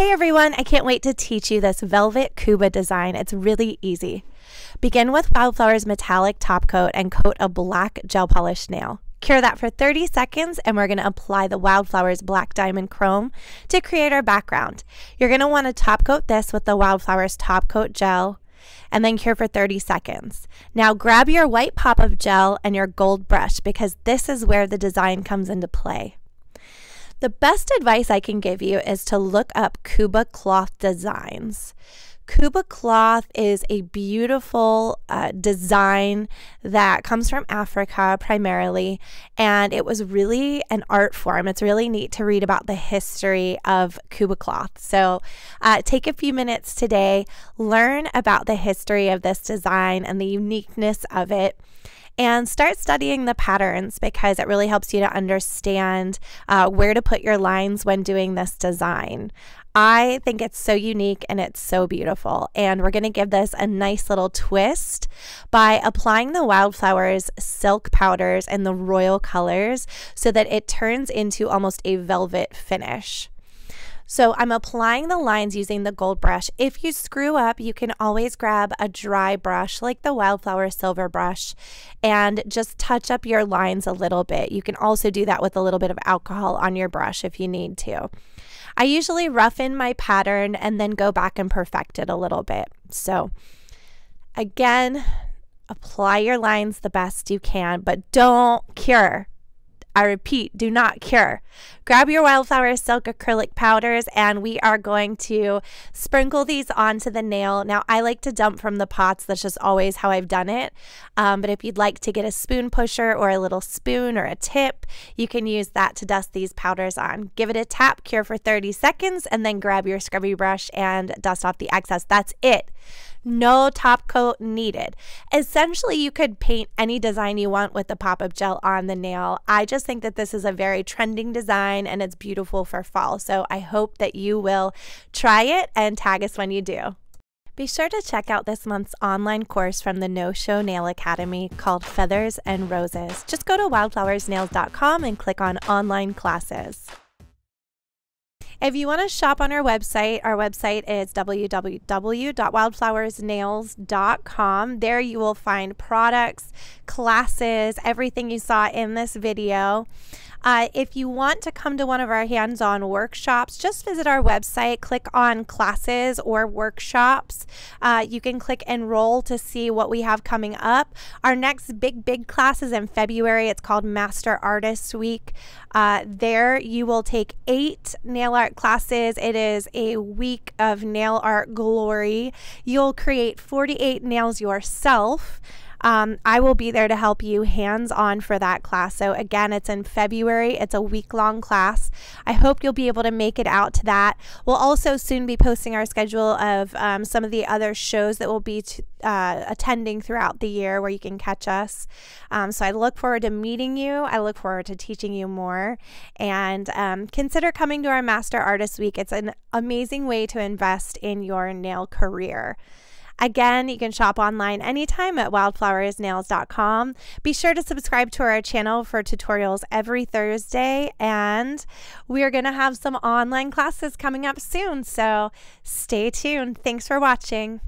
Hey everyone, I can't wait to teach you this velvet Kuba design. It's really easy. Begin with Wildflowers metallic top coat and coat a black gel polish nail. Cure that for 30 seconds and we're going to apply the Wildflowers black diamond chrome to create our background. You're going to want to top coat this with the Wildflowers top coat gel and then cure for 30 seconds. Now grab your white pop of gel and your gold brush because this is where the design comes into play. The best advice I can give you is to look up Kuba cloth designs. Kuba cloth is a beautiful design that comes from Africa primarily, and it was really an art form. It's really neat to read about the history of Kuba cloth. So take a few minutes today, learn about the history of this design and the uniqueness of it, and start studying the patterns because it really helps you to understand where to put your lines when doing this design. I think it's so unique and it's so beautiful, and we're going to give this a nice little twist by applying the Wildflowers silk powders and the royal colors so that it turns into almost a velvet finish. So I'm applying the lines using the gold brush. If you screw up, you can always grab a dry brush like the Wildflower silver brush and just touch up your lines a little bit. You can also do that with a little bit of alcohol on your brush if you need to. I usually roughen my pattern and then go back and perfect it a little bit. So again, apply your lines the best you can, but don't cure. I repeat, do not cure. Grab your Wildflower silk acrylic powders and we are going to sprinkle these onto the nail. Now I like to dump from the pots. That's just always how I've done it. But if you'd like to get a spoon pusher or a little spoon or a tip, you can use that to dust these powders on. Give it a tap, cure for 30 seconds, and then grab your scrubby brush and dust off the excess. That's it. No top coat needed. Essentially, you could paint any design you want with the pop-up gel on the nail. I just think that this is a very trending design and it's beautiful for fall. So I hope that you will try it and tag us when you do. Be sure to check out this month's online course from the No Show Nail Academy called Feathers and Roses. Just go to wildflowersnails.com and click on online classes. If you want to shop on our website is www.wildflowersnails.com. There you will find products, classes, everything you saw in this video. If you want to come to one of our hands-on workshops, just visit our website, click on classes or workshops. You can click enroll to see what we have coming up. Our next big class is in February. It's called Master Artist Week. There you will take 8 nail art classes. It is a week of nail art glory. You'll create 48 nails yourself. I will be there to help you hands-on for that class. So again, it's in February. It's a week-long class. I hope you'll be able to make it out to that. We'll also soon be posting our schedule of some of the other shows that we'll be attending throughout the year where you can catch us. So I look forward to meeting you. I look forward to teaching you more. And consider coming to our Master Artist Week. It's an amazing way to invest in your nail career. Again, you can shop online anytime at wildflowersnails.com. Be sure to subscribe to our channel for tutorials every Thursday, and we're going to have some online classes coming up soon, so stay tuned. Thanks for watching.